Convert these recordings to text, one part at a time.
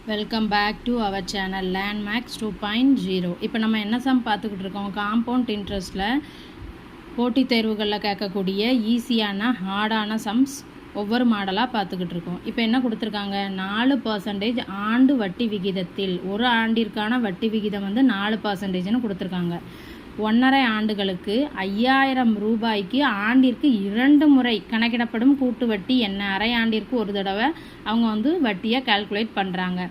Welcome back to our channel Landmax 2.0. இப்போ நம்ம என்ன சம் பார்த்துக்கிட்டு இருக்கோம், காம்பவுண்ட் இன்ட்ரெஸ்ட்டில் போட்டித் தேர்வுகளில் கேட்கக்கூடிய ஈஸியான ஹார்டான சம்ஸ் ஒவ்வொரு மாடலாக பார்த்துக்கிட்டு இருக்கோம். இப்போ என்ன கொடுத்துருக்காங்க, 4% ஆண்டு வட்டி விகிதத்தில், ஒரு ஆண்டிற்கான வட்டி விகிதம் வந்து 4%ன்னு கொடுத்துருக்காங்க. 1.5 ஆண்டுகளுக்கு 5000 ரூபாய்க்கு ஆண்டிற்கு 2 முறை கணக்கிடப்படும் கூட்டு வட்டி என்ன? அரை ஆண்டிற்கு ஒரு தடவை அவங்க வந்து வட்டியை கால்குலேட் பண்ணுறாங்க.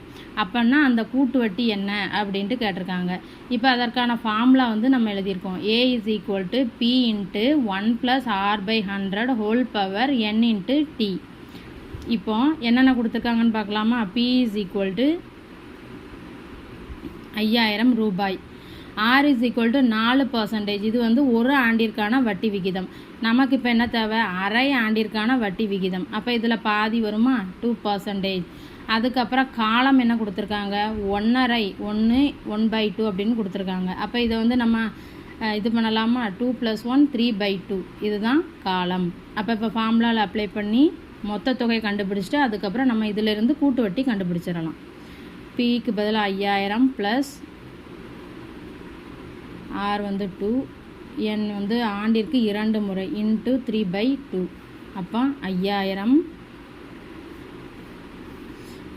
அப்போன்னா அந்த கூட்டு வட்டி என்ன அப்படின்ட்டு கேட்டிருக்காங்க. இப்போ அதற்கான ஃபார்முலா வந்து நம்ம எழுதியிருக்கோம். A = P × 1 + R/100 whole power n × T. இப்போ என்னென்ன கொடுத்துருக்காங்கன்னு பார்க்கலாமா? P = 5000 ரூபாய். R = 4%. இது வந்து ஒரு ஆண்டிற்கான வட்டி விகிதம். நமக்கு இப்போ என்ன தேவை, அரை ஆண்டிற்கான வட்டி விகிதம். அப்போ இதில் பாதி வருமா, 2%. அதுக்கப்புறம் காலம் என்ன கொடுத்துருக்காங்க, 1.5, 1/2 அப்படின்னு கொடுத்துருக்காங்க. அப்போ இதை வந்து நம்ம இது பண்ணலாமா, 2 + 1 3/2. இதுதான் காலம். அப்போ இப்போ ஃபார்முலாவில் அப்ளை பண்ணி மொத்த தொகை கண்டுபிடிச்சிட்டு அதுக்கப்புறம் நம்ம இதிலிருந்து கூட்டு வட்டி கண்டுபிடிச்சிடலாம். Pக்கு பதிலாக 5000 ப்ளஸ் R வந்து 2, N வந்து ஆண்டிற்கு 2 முறை × 3/2. அப்போ 5000,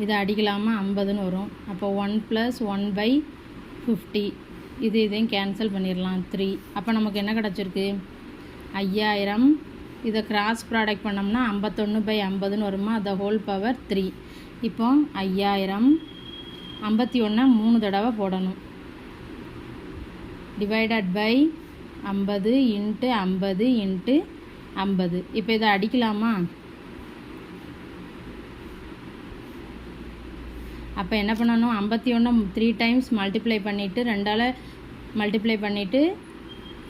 இதை அடிக்கலாமா, 50ன்னு வரும். அப்போ 1 + 1/50, இதையும் கேன்சல் பண்ணிடலாம், 3. அப்போ நமக்கு என்ன கிடச்சிருக்கு, 5000. இதை கிராஸ் ப்ராடக்ட் பண்ணோம்னா 51/50ன்னு வருமா, அதை ஹோல் பவர் 3. இப்போ 5000 51 3 தடவை போடணும். Divided by 50 × 50 × 50. இப்போ இதை அடிக்கலாமா? அப்போ என்ன பண்ணணும், 51 3 டைம்ஸ் மல்டிப்ளை பண்ணிவிட்டு 2ஆல் மல்டிப்ளை பண்ணிவிட்டு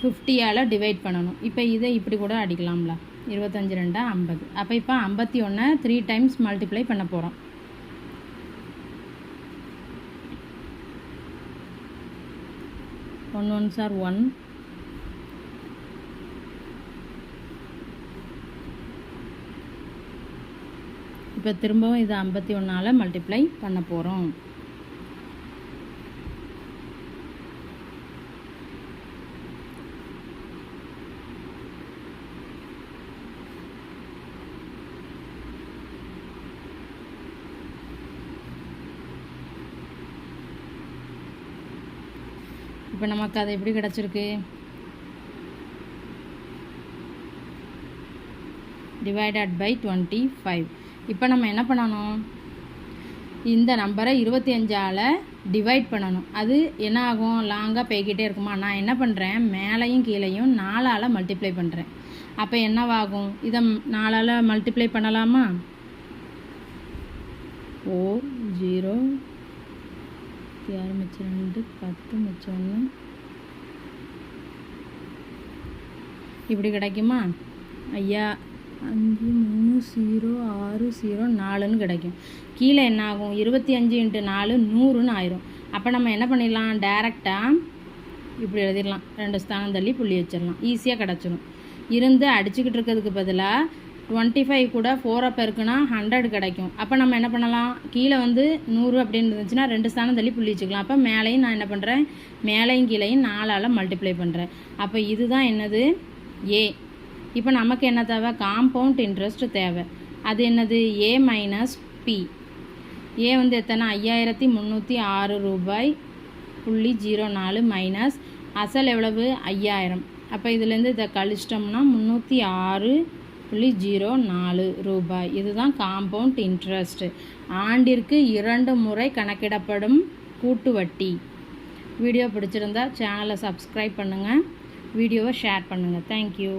50ஆல் டிவைட் பண்ணணும். இப்போ இதை இப்படி கூட அடிக்கலாம்ல, 25 2 50. அப்போ இப்போ 51 3 டைம்ஸ் மல்டிப்ளை பண்ண போகிறோம். 1 1s are 1. இப்போ திரும்பவும் இதை 51ஆல் மல்டிப்ளை பண்ண போகிறோம். இப்போ நமக்கு அது எப்படி கிடச்சிருக்கு, டிவைடட் பை 25. இப்போ நம்ம என்ன பண்ணணும், இந்த நம்பரை 25ஆல் டிவைட் பண்ணணும். அது என்ன ஆகும், லாங்காக போய்கிட்டே இருக்குமா. நான் என்ன பண்ணுறேன், மேலையும் கீழையும் 4ஆல் மல்டிப்ளை பண்ணுறேன். அப்போ என்னவாகும், இதை 4ஆல் மல்டிப்ளை பண்ணலாமா, 4 0 6 மிச்சம் 2 10 மிச்சம் 1 இப்படி கிடைக்குமா. 5 3 0 6 0 4ன்னு கிடைக்கும். கீழே என்ன ஆகும், 25 × 4 100ன்னு ஆயிரும். அப்போ நம்ம என்ன பண்ணிடலாம், டேரெக்டாக இப்படி எழுதிடலாம், 2 ஸ்தானம் தள்ளி புள்ளி வச்சிடலாம், ஈஸியாக கிடச்சிடும். இருந்து அடிச்சுக்கிட்டு இருக்கிறதுக்கு பதிலாக 25 கூட 4 பெருக்குனா 100 கிடைக்கும். அப்போ நம்ம என்ன பண்ணலாம், கீழே வந்து 100 அப்படின்னு இருந்துச்சுன்னா 2 ஸ்தானம் தள்ளி புள்ளி வச்சுக்கலாம். அப்போ மேலையும் நான் என்ன பண்ணுறேன், மேலையும் கீழையும் 4ஆல் மல்டிப்ளை பண்ணுறேன். அப்போ இதுதான் என்னது, A. இப்போ நமக்கு என்ன தேவை, காம்பவுண்ட் இன்ட்ரெஸ்ட் தேவை. அது என்னது, A - P. A வந்து எத்தனை, 5306 ரூபாய் .04 மைனஸ் அசல் எவ்வளவு, 5000. அப்போ இதுலேருந்து இதை கழிச்சிட்டோம்னா 306.04 ரூபாய். இதுதான் காம்பவுண்ட் இன்ட்ரெஸ்ட், ஆண்டிற்கு 2 முறை கணக்கிடப்படும் கூட்டு வட்டி. வீடியோ பிடிச்சிருந்தா சேனலை சப்ஸ்கிரைப் பண்ணுங்கள், வீடியோவை ஷேர் பண்ணுங்கள். தேங்க்யூ.